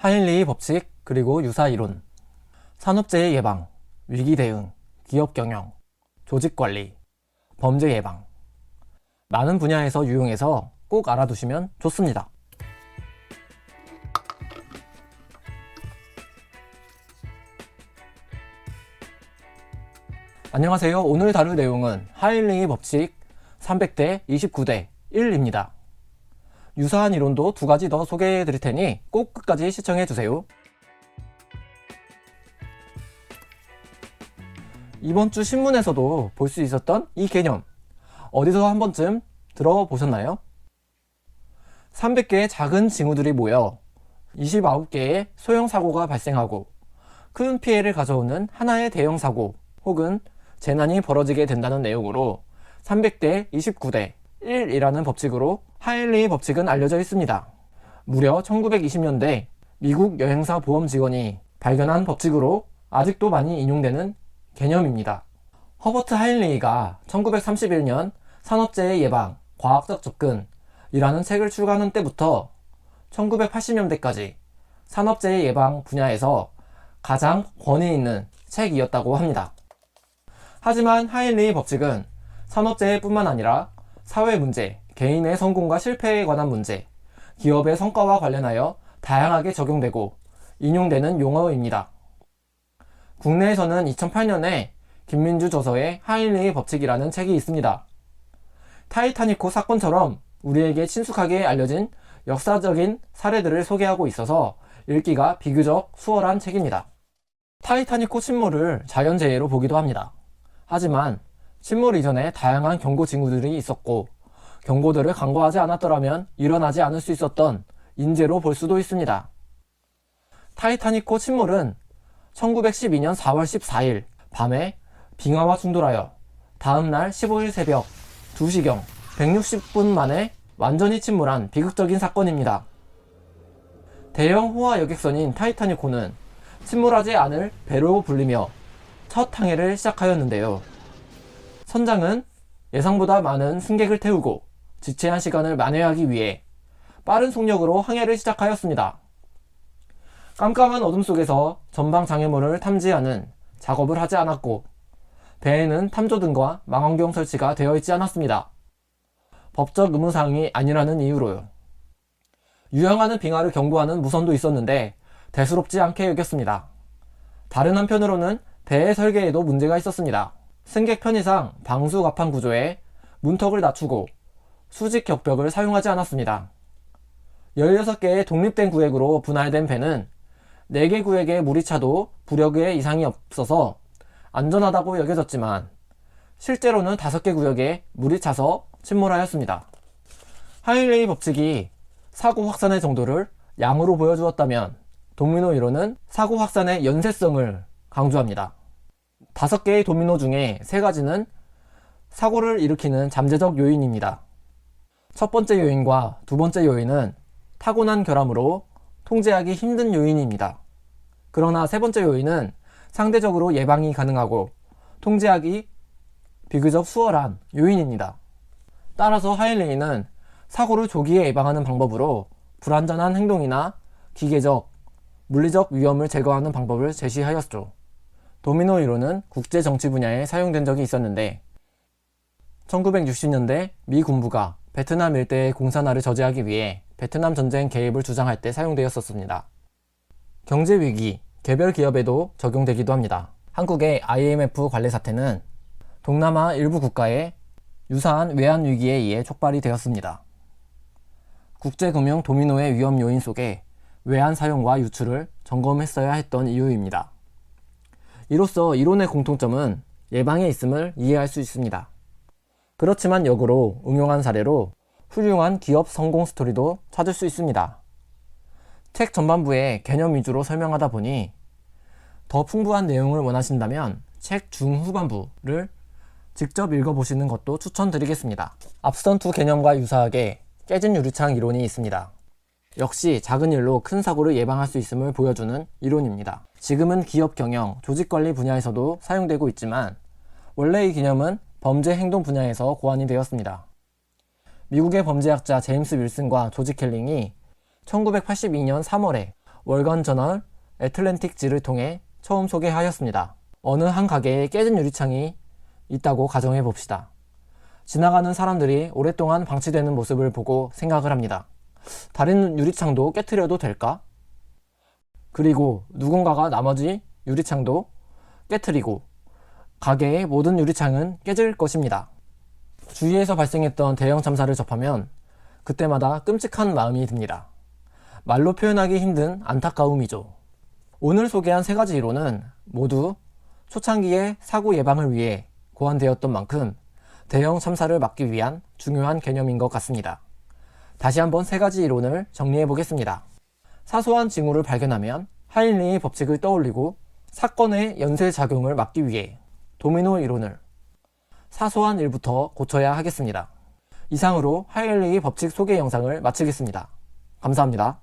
하일리의 법칙, 그리고 유사 이론, 산업재해 예방, 위기 대응, 기업 경영, 조직 관리, 범죄 예방. 많은 분야에서 유용해서 꼭 알아두시면 좋습니다. 안녕하세요. 오늘 다룰 내용은 하일리의 법칙 300대 29대 1입니다. 유사한 이론도 두 가지 더 소개해 드릴 테니 꼭 끝까지 시청해 주세요. 이번 주 신문에서도 볼 수 있었던 이 개념, 어디서 한 번쯤 들어보셨나요? 300개의 작은 징후들이 모여 29개의 소형 사고가 발생하고 큰 피해를 가져오는 하나의 대형 사고 혹은 재난이 벌어지게 된다는 내용으로 300대 29대 1이라는 법칙으로 하일리의 법칙은 알려져 있습니다. 무려 1920년대 미국 여행사 보험 직원이 발견한 법칙으로 아직도 많이 인용되는 개념입니다. 허버트 하일리가 1931년 산업재해 예방, 과학적 접근이라는 책을 출간한 때부터 1980년대까지 산업재해 예방 분야에서 가장 권위 있는 책이었다고 합니다. 하지만 하일리의 법칙은 산업재해뿐만 아니라 사회 문제, 개인의 성공과 실패에 관한 문제, 기업의 성과와 관련하여 다양하게 적용되고 인용되는 용어입니다. 국내에서는 2008년에 김민주 저서의 하일리의 법칙이라는 책이 있습니다. 타이타닉호 사건처럼 우리에게 친숙하게 알려진 역사적인 사례들을 소개하고 있어서 읽기가 비교적 수월한 책입니다. 타이타닉호 침몰을 자연재해로 보기도 합니다. 하지만 침몰 이전에 다양한 경고 징후들이 있었고 경고들을 간과하지 않았더라면 일어나지 않을 수 있었던 인재로 볼 수도 있습니다. 타이타닉호 침몰은 1912년 4월 14일 밤에 빙하와 충돌하여 다음날 15일 새벽 2시경 160분 만에 완전히 침몰한 비극적인 사건입니다. 대형 호화 여객선인 타이타닉호는 침몰하지 않을 배로 불리며 첫 항해를 시작하였는데요. 선장은 예상보다 많은 승객을 태우고 지체한 시간을 만회하기 위해 빠른 속력으로 항해를 시작하였습니다. 깜깜한 어둠 속에서 전방 장애물을 탐지하는 작업을 하지 않았고 배에는 탐조등과 망원경 설치가 되어 있지 않았습니다. 법적 의무사항이 아니라는 이유로요. 유영하는 빙하를 경고하는 무선도 있었는데 대수롭지 않게 여겼습니다. 다른 한편으로는 배의 설계에도 문제가 있었습니다. 승객 편의상 방수 갑판 구조에 문턱을 낮추고 수직 격벽을 사용하지 않았습니다. 16개의 독립된 구획으로 분할된 배는 4개 구획의 물이 차도 부력에 이상이 없어서 안전하다고 여겨졌지만 실제로는 5개 구역에 물이 차서 침몰하였습니다. 하일리의 법칙이 사고 확산의 정도를 양으로 보여주었다면 도미노 이론은 사고 확산의 연쇄성을 강조합니다. 5개의 도미노 중에 3가지는 사고를 일으키는 잠재적 요인입니다. 첫 번째 요인과 두 번째 요인은 타고난 결함으로 통제하기 힘든 요인입니다. 그러나 세 번째 요인은 상대적으로 예방이 가능하고 통제하기 비교적 수월한 요인입니다. 따라서 하일리는 사고를 조기에 예방하는 방법으로 불안전한 행동이나 기계적, 물리적 위험을 제거하는 방법을 제시하였죠. 도미노 이론은 국제 정치 분야에 사용된 적이 있었는데 1960년대 미 군부가 베트남 일대의 공산화를 저지하기 위해 베트남 전쟁 개입을 주장할 때 사용되었었습니다. 경제 위기, 개별 기업에도 적용되기도 합니다. 한국의 IMF 관리 사태는 동남아 일부 국가의 유사한 외환 위기에 의해 촉발이 되었습니다. 국제금융 도미노의 위험 요인 속에 외환 사용과 유출을 점검했어야 했던 이유입니다. 이로써 이론의 공통점은 예방에 있음을 이해할 수 있습니다. 그렇지만 역으로 응용한 사례로 훌륭한 기업 성공 스토리도 찾을 수 있습니다. 책 전반부에 개념 위주로 설명하다 보니 더 풍부한 내용을 원하신다면 책 중후반부를 직접 읽어보시는 것도 추천드리겠습니다. 앞선 두 개념과 유사하게 깨진 유리창 이론이 있습니다. 역시 작은 일로 큰 사고를 예방할 수 있음을 보여주는 이론입니다. 지금은 기업 경영, 조직 관리 분야에서도 사용되고 있지만 원래 이 개념은 범죄 행동 분야에서 고안이 되었습니다. 미국의 범죄학자 제임스 윌슨과 조지 켈링이 1982년 3월에 월간 저널 애틀랜틱지를 통해 처음 소개하였습니다. 어느 한 가게에 깨진 유리창이 있다고 가정해 봅시다. 지나가는 사람들이 오랫동안 방치되는 모습을 보고 생각을 합니다. 다른 유리창도 깨트려도 될까? 그리고 누군가가 나머지 유리창도 깨트리고 가게의 모든 유리창은 깨질 것입니다. 주위에서 발생했던 대형 참사를 접하면 그때마다 끔찍한 마음이 듭니다. 말로 표현하기 힘든 안타까움이죠. 오늘 소개한 3가지 이론은 모두 초창기의 사고 예방을 위해 고안되었던 만큼 대형 참사를 막기 위한 중요한 개념인 것 같습니다. 다시 한번 3가지 이론을 정리해 보겠습니다. 사소한 징후를 발견하면 하인리의 법칙을 떠올리고 사건의 연쇄작용을 막기 위해 도미노 이론을 사소한 일부터 고쳐야 하겠습니다. 이상으로 하일리의 법칙 소개 영상을 마치겠습니다. 감사합니다.